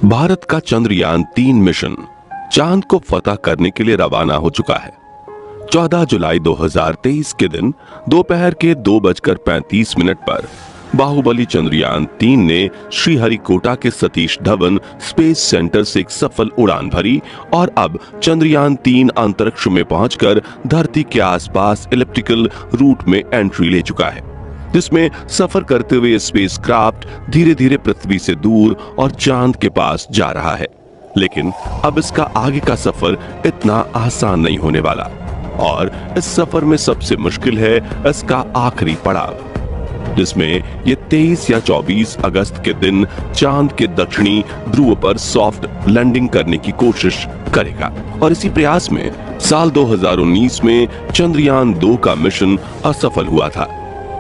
भारत का चंद्रयान-3 मिशन चांद को फतह करने के लिए रवाना हो चुका है। 14 जुलाई 2023 के दिन दोपहर के 2:35 पर बाहुबली चंद्रयान-3 ने श्रीहरिकोटा के सतीश धवन स्पेस सेंटर से एक सफल उड़ान भरी और अब चंद्रयान-3 अंतरिक्ष में पहुंचकर धरती के आसपास इलिप्टिकल रूट में एंट्री ले चुका है, जिसमें सफर करते हुए स्पेस क्राफ्ट धीरे धीरे पृथ्वी से दूर और चांद के पास जा रहा है। लेकिन अब इसका आगे का सफर इतना आसान नहीं होने वाला और इस सफर में सबसे मुश्किल है इसका आखिरी पड़ाव, जिसमें ये 23 या 24 अगस्त के दिन चांद के दक्षिणी ध्रुव पर सॉफ्ट लैंडिंग करने की कोशिश करेगा। और इसी प्रयास में साल 2019 में चंद्रयान-2 का मिशन असफल हुआ था।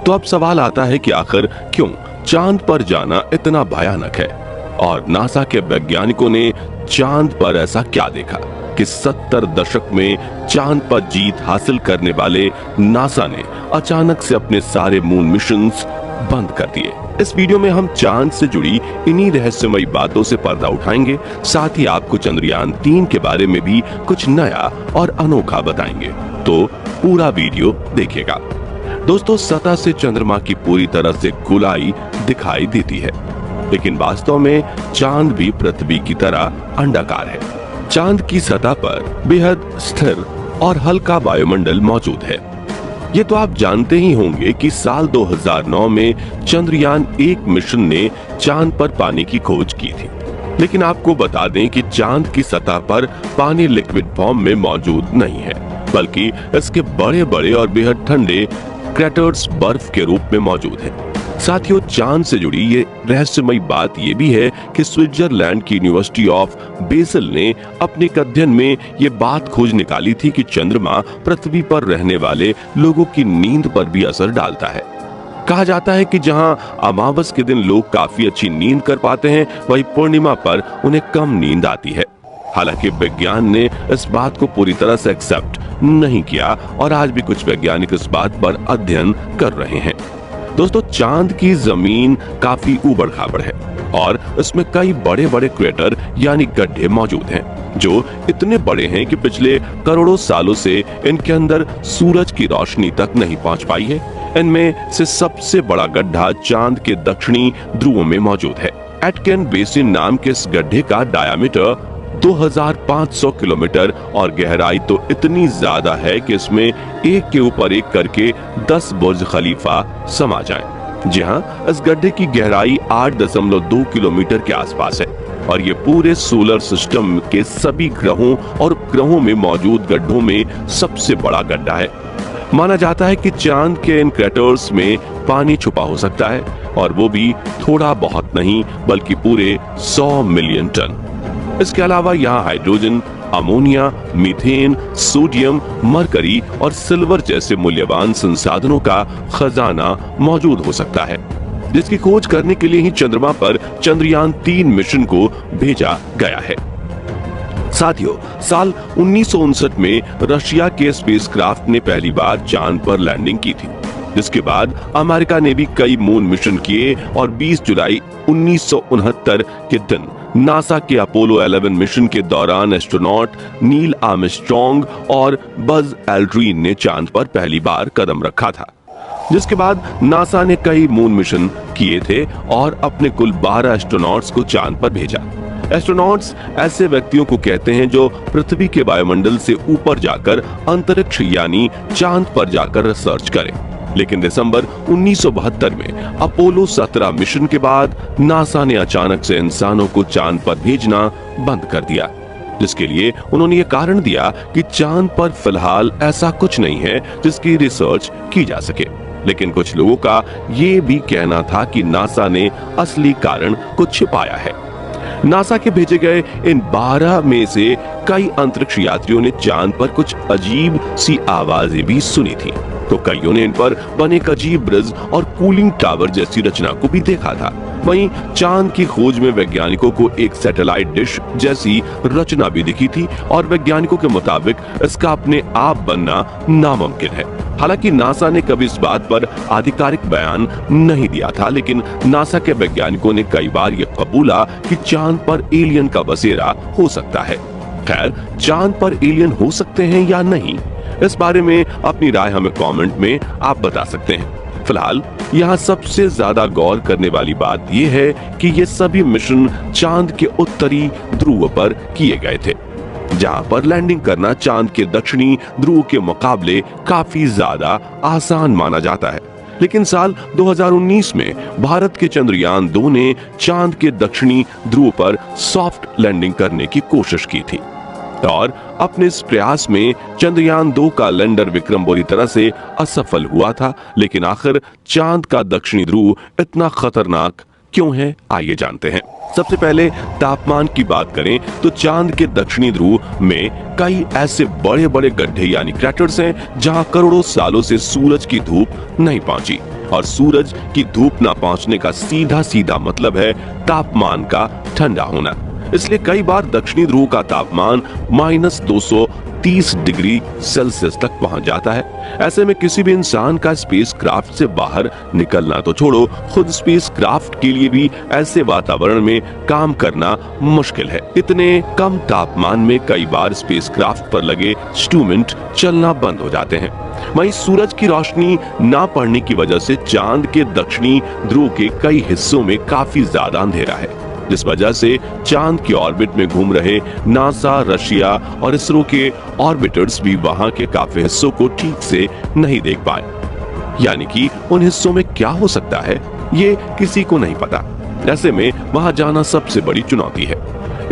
तो अब सवाल आता है कि आखिर क्यों चांद पर जाना इतना भयानक है और नासा के वैज्ञानिकों ने चांद पर ऐसा क्या देखा कि 70 दशक में चांद पर जीत हासिल करने वाले नासा ने अचानक से अपने सारे मून मिशंस बंद कर दिए। इस वीडियो में हम चांद से जुड़ी इन्हीं रहस्यमयी बातों से पर्दा उठाएंगे, साथ ही आपको चंद्रयान-3 के बारे में भी कुछ नया और अनोखा बताएंगे। तो पूरा वीडियो देखिएगा। दोस्तों, सतह से चंद्रमा की पूरी तरह से गोलाई दिखाई देती है, लेकिन वास्तव में चांद भी पृथ्वी की तरह अंडाकार है। चांद की सतह पर बेहद स्थिर और हल्का वायुमंडल मौजूद है। ये तो आप जानते ही होंगे कि साल 2009 में चंद्रयान-1 मिशन ने चांद पर पानी की खोज की थी। लेकिन आपको बता दें कि चांद की सतह पर पानी लिक्विड फॉर्म में मौजूद नहीं है, बल्कि इसके बड़े बड़े और बेहद ठंडे क्रैटर्स बर्फ के रूप में मौजूद हैं। साथियों, चांद से जुड़ी ये रहस्यमयी बात ये भी है कि स्विट्जरलैंड की यूनिवर्सिटी ऑफ बेसल ने अपने एक अध्ययन में ये बात खोज निकाली थी कि चंद्रमा पृथ्वी पर रहने वाले लोगों की नींद पर भी असर डालता है। कहा जाता है कि जहां अमावस के दिन लोग काफी अच्छी नींद कर पाते हैं, वहीं पूर्णिमा पर उन्हें कम नींद आती है। हालांकि विज्ञान ने इस बात को पूरी तरह से एक्सेप्ट नहीं किया और आज भी कुछ वैज्ञानिक इस बात पर अध्ययन कर रहे हैं। दोस्तों, चांद की जमीन काफी ऊबड़-खाबड़ है और इसमें कई बड़े बड़े क्रेटर यानी गड्ढे मौजूद हैं, जो इतने बड़े हैं कि पिछले करोड़ों सालों से इनके अंदर सूरज की रोशनी तक नहीं पहुंच पाई है। इनमें से सबसे बड़ा गड्ढा चांद के दक्षिणी ध्रुव में मौजूद है। एटकेन बेसिन नाम के इस गड्ढे का डायामीटर 2500 किलोमीटर और गहराई तो इतनी ज्यादा है कि इसमें एक के ऊपर एक करके 10 बुर्ज खलीफा समा जाएं। जी हां, इस गड्ढे की गहराई 8.2 किलोमीटर के आसपास है और ये पूरे सोलर सिस्टम के सभी ग्रहों और उपग्रहों में मौजूद गड्ढों में सबसे बड़ा गड्ढा है। माना जाता है कि चांद के इन क्रैटर्स में पानी छुपा हो सकता है, और वो भी थोड़ा बहुत नहीं बल्कि पूरे 100 मिलियन टन। इसके अलावा यहाँ hydrogen, ammonia, methane, sodium, mercury और सिल्वर जैसे मूल्यवान संसाधनों का खजाना मौजूद हो सकता है, जिसकी खोज करने के लिए ही चंद्रमा पर चंद्रयान-3 मिशन को भेजा गया है। साथियों, साल 1959 में रशिया के स्पेसक्राफ्ट ने पहली बार चांद पर लैंडिंग की थी, जिसके बाद अमेरिका ने भी कई मून मिशन किए और 20 जुलाई 1969 के दिन नासा के अपोलो 11 मिशन के दौरान एस्ट्रोनॉट नील आर्मस्ट्रॉन्ग और बज एल्ड्रिन ने चांद पर पहली बार कदम रखा था। जिसके बाद नासा ने कई मून मिशन किए थे और अपने कुल 12 एस्ट्रोनॉट्स को चांद पर भेजा। एस्ट्रोनॉट्स ऐसे व्यक्तियों को कहते हैं जो पृथ्वी के वायुमंडल से ऊपर जाकर अंतरिक्ष यानी चांद पर जाकर रिसर्च करें। लेकिन दिसंबर 1972 में अपोलो 17 मिशन के बाद नासा ने अचानक से इंसानों को चांद पर भेजना बंद कर दिया, जिसके लिए उन्होंने ये कारण दिया कि चांद पर फिलहाल ऐसा कुछ नहीं है जिसकी रिसर्च की जा सके। लेकिन कुछ लोगों का ये भी कहना था कि नासा ने असली कारण को छिपाया है। नासा के भेजे गए इन 12 में से कई अंतरिक्ष यात्रियों ने चांद पर कुछ अजीब सी आवाजें भी सुनी थी, तो कईयों ने इन पर बने एक अजीब ब्रिज और कूलिंग टावर जैसी रचना को भी देखा था। वहीं चांद की खोज में वैज्ञानिकों को एक सैटेलाइट डिश जैसी रचना भी दिखी थी और वैज्ञानिकों के मुताबिक इसका अपने आप बनना नामुमकिन है। हालांकि नासा ने कभी इस बात पर आधिकारिक बयान नहीं दिया था, लेकिन नासा के वैज्ञानिकों ने कई बार यह कबूला कि चांद पर एलियन का बसेरा हो सकता है। खैर, चांद पर एलियन हो सकते हैं या नहीं, इस बारे में अपनी राय हमें कमेंट में आप बता सकते हैं। फिलहाल यहाँ सबसे ज्यादा गौर करने वाली बात यह है कि ये सभी मिशन चांद के उत्तरी ध्रुव पर किए गए थे, जहां पर लैंडिंग करना चांद के दक्षिणी ध्रुव के मुकाबले काफी ज्यादा आसान माना जाता है। लेकिन साल 2019 में भारत के चंद्रयान 2 ने चांद के दक्षिणी ध्रुव पर सॉफ्ट लैंडिंग करने की कोशिश की थी और अपने इस प्रयास में चंद्रयान 2 का लैंडर विक्रम बुरी तरह से असफल हुआ था। लेकिन आखिर चांद का दक्षिणी ध्रुव इतना खतरनाक क्यों है, आइए जानते हैं। सबसे पहले तापमान की बात करें तो चांद के दक्षिणी ध्रुव में कई ऐसे बड़े बड़े गड्ढे यानी क्रैटर्स हैं जहां करोड़ों सालों से सूरज की धूप नहीं पहुंची, और सूरज की धूप न पहुंचने का सीधा सीधा मतलब है तापमान का ठंडा होना। इसलिए कई बार दक्षिणी ध्रुव का तापमान -230 डिग्री सेल्सियस तक पहुंच जाता है। ऐसे में किसी भी इंसान का स्पेस क्राफ्ट से बाहर निकलना तो छोड़ो, खुद स्पेस क्राफ्ट के लिए भी ऐसे वातावरण में काम करना मुश्किल है। इतने कम तापमान में कई बार स्पेस क्राफ्ट पर लगे इंस्ट्रूमेंट चलना बंद हो जाते हैं। वहीं सूरज की रोशनी ना पड़ने की वजह से चांद के दक्षिणी ध्रुव के कई हिस्सों में काफी ज्यादा अंधेरा है, जिस वजह से चांद के ऑर्बिट में घूम रहे नासा, रशिया और इसरो के ऑर्बिटर्स भी वहां के काफी हिस्सों को ठीक से नहीं देख पाए। यानी कि उन हिस्सों में क्या हो सकता है ये किसी को नहीं पता। ऐसे में वहां जाना सबसे बड़ी चुनौती है।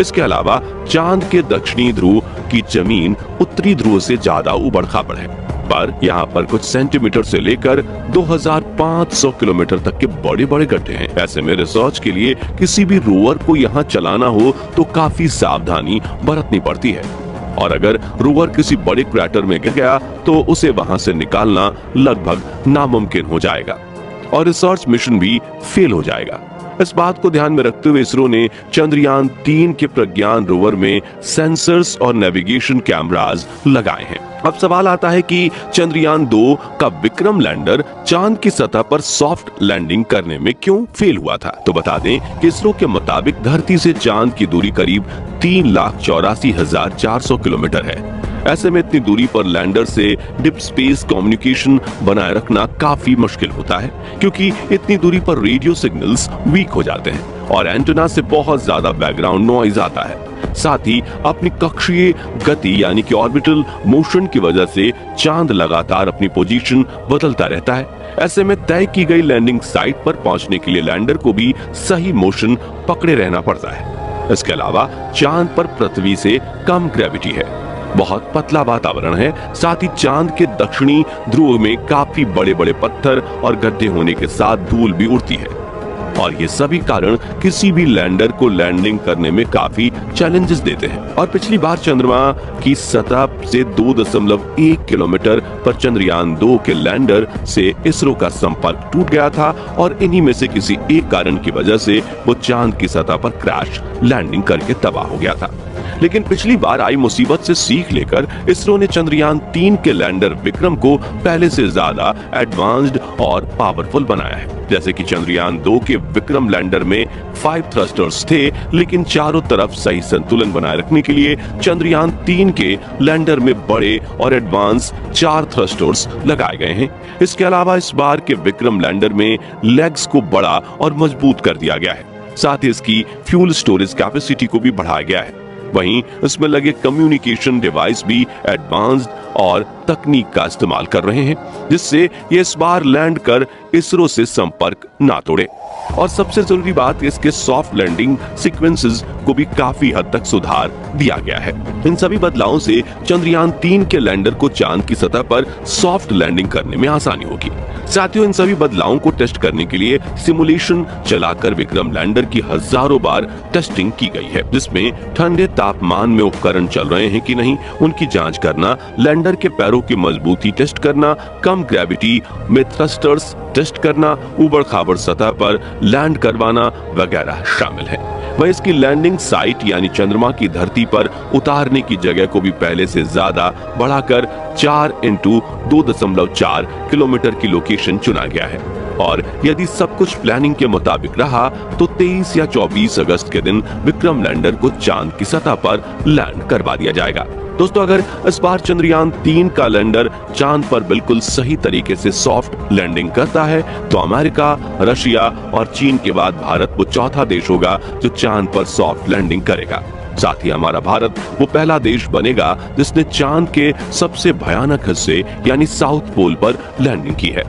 इसके अलावा चांद के दक्षिणी ध्रुव की जमीन उत्तरी ध्रुव से ज्यादा उबड़-खाबड़ है, पर यहाँ पर कुछ सेंटीमीटर से लेकर 2500 किलोमीटर तक के बड़े बड़े गड्ढे हैं। ऐसे में रिसर्च के लिए किसी भी रोवर को यहाँ चलाना हो तो काफी सावधानी बरतनी पड़ती है, और अगर रोवर किसी बड़े क्रैटर में गिर गया तो उसे वहां से निकालना लगभग नामुमकिन हो जाएगा और रिसर्च मिशन भी फेल हो जाएगा। इस बात को ध्यान में रखते हुए इसरो ने चंद्रयान 3 के प्रज्ञान रोवर में सेंसर्स और नेविगेशन कैमरास लगाए हैं। अब सवाल आता है कि चंद्रयान 2 का विक्रम लैंडर चांद की सतह पर सॉफ्ट लैंडिंग करने में क्यों फेल हुआ था। तो बता दें कि इसरो के मुताबिक धरती से चांद की दूरी करीब 3,84,400 किलोमीटर है। ऐसे में इतनी दूरी पर लैंडर से डीप स्पेस कम्युनिकेशन बनाए रखना काफी मुश्किल होता है, क्योंकि इतनी दूरी पर रेडियो सिग्नल्स वीक हो जाते हैं और एंटेना से बहुत ज्यादा बैकग्राउंड नॉइज आता है। साथ ही अपनी कक्षीय गति यानी कि ऑर्बिटल मोशन की वजह से चांद लगातार अपनी पोजीशन बदलता रहता है। ऐसे में तय की गई लैंडिंग साइट पर पहुंचने के लिए लैंडर को भी सही मोशन पकड़े रहना पड़ता है। इसके अलावा चांद पर पृथ्वी से कम ग्रेविटी है, बहुत पतला वातावरण है, साथ ही चांद के दक्षिणी ध्रुव में काफी बड़े बड़े पत्थर और गड्ढे होने के साथ धूल भी उड़ती है, और ये सभी कारण किसी भी लैंडर को लैंडिंग करने में काफी चैलेंजेस देते हैं। और पिछली बार चंद्रमा की सतह से 2.1 किलोमीटर पर चंद्रयान 2 के लैंडर से इसरो का संपर्क टूट गया था, और इन्हीं में से किसी एक कारण की वजह से वो चांद की सतह पर क्रैश लैंडिंग करके तबाह हो गया था। लेकिन पिछली बार आई मुसीबत से सीख लेकर इसरो ने चंद्रयान 3 के लैंडर विक्रम को पहले से ज्यादा एडवांस्ड और पावरफुल बनाया है। जैसे कि चंद्रयान 2 के विक्रम लैंडर में 5 थ्रस्टर्स थे, लेकिन चारों तरफ सही संतुलन बनाए रखने के लिए चंद्रयान 3 के लैंडर में बड़े और एडवांस 4 थ्रस्टर्स लगाए गए हैं। इसके अलावा इस बार के विक्रम लैंडर में लेग्स को बड़ा और मजबूत कर दिया गया है, साथ ही इसकी फ्यूल स्टोरेज कैपेसिटी को भी बढ़ाया गया है। वहीं इसमें लगे कम्युनिकेशन डिवाइस भी एडवांस्ड और तकनीक का इस्तेमाल कर रहे हैं, जिससे ये इस बार लैंड कर इसरो से संपर्क ना तोड़े। और सबसे जरूरी बात, इसके सॉफ्ट लैंडिंग सीक्वेंसेस को भी काफी हद तक सुधार दिया गया है। इन सभी बदलावों से चंद्रयान 3 के लैंडर को चांद की सतह पर सॉफ्ट लैंडिंग करने में आसानी होगी। साथियों, इन सभी बदलावों को टेस्ट करने के लिए सिमुलेशन चलाकर विक्रम लैंडर की हजारों बार टेस्टिंग की गई है, जिसमें ठंडे तापमान में उपकरण चल रहे हैं कि नहीं उनकी जांच करना, लैंडर के पैरों की मजबूती टेस्ट करना, कम ग्रेविटी में थ्रस्टर्स टेस्ट करना, ऊबड़ खाबड़ सतह पर लैंड करवाना वगैरह शामिल है। वह इसकी लैंडिंग साइट यानी चंद्रमा की धरती पर उतारने की जगह को भी पहले से ज्यादा बढ़ाकर 4x2.4 किलोमीटर की लोकेशन चुना गया है। और यदि सब कुछ प्लानिंग के मुताबिक रहा तो 23 या 24 अगस्त के दिन विक्रम लैंडर को चांद की सतह पर लैंड करवा दिया जाएगा। दोस्तों, अगर इस बार चंद्रयान 3 का लैंडर चांद पर बिल्कुल सही तरीके से सॉफ्ट लैंडिंग करता है तो अमेरिका, रशिया और चीन के बाद भारत वो चौथा देश होगा जो चांद पर सॉफ्ट लैंडिंग करेगा। साथ ही हमारा भारत वो पहला देश बनेगा जिसने चांद के सबसे भयानक हिस्से यानी साउथ पोल पर लैंडिंग की है,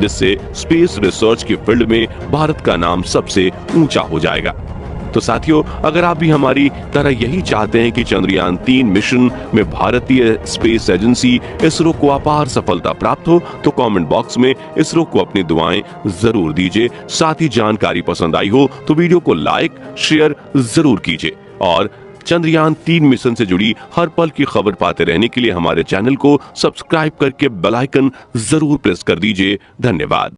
जिससे स्पेस रिसर्च की फील्ड में भारत का नाम सबसे ऊंचा हो जाएगा। तो साथियों, अगर आप भी हमारी तरह यही चाहते हैं कि चंद्रयान 3 मिशन में भारतीय स्पेस एजेंसी इसरो को अपार सफलता प्राप्त हो तो कमेंट बॉक्स में इसरो को अपनी दुआएं जरूर दीजिए। साथ ही जानकारी पसंद आई हो तो वीडियो को लाइक शेयर जरूर कीजिए और चंद्रयान 3 मिशन से जुड़ी हर पल की खबर पाते रहने के लिए हमारे चैनल को सब्सक्राइब करके बेल आइकन जरूर प्रेस कर दीजिए। धन्यवाद।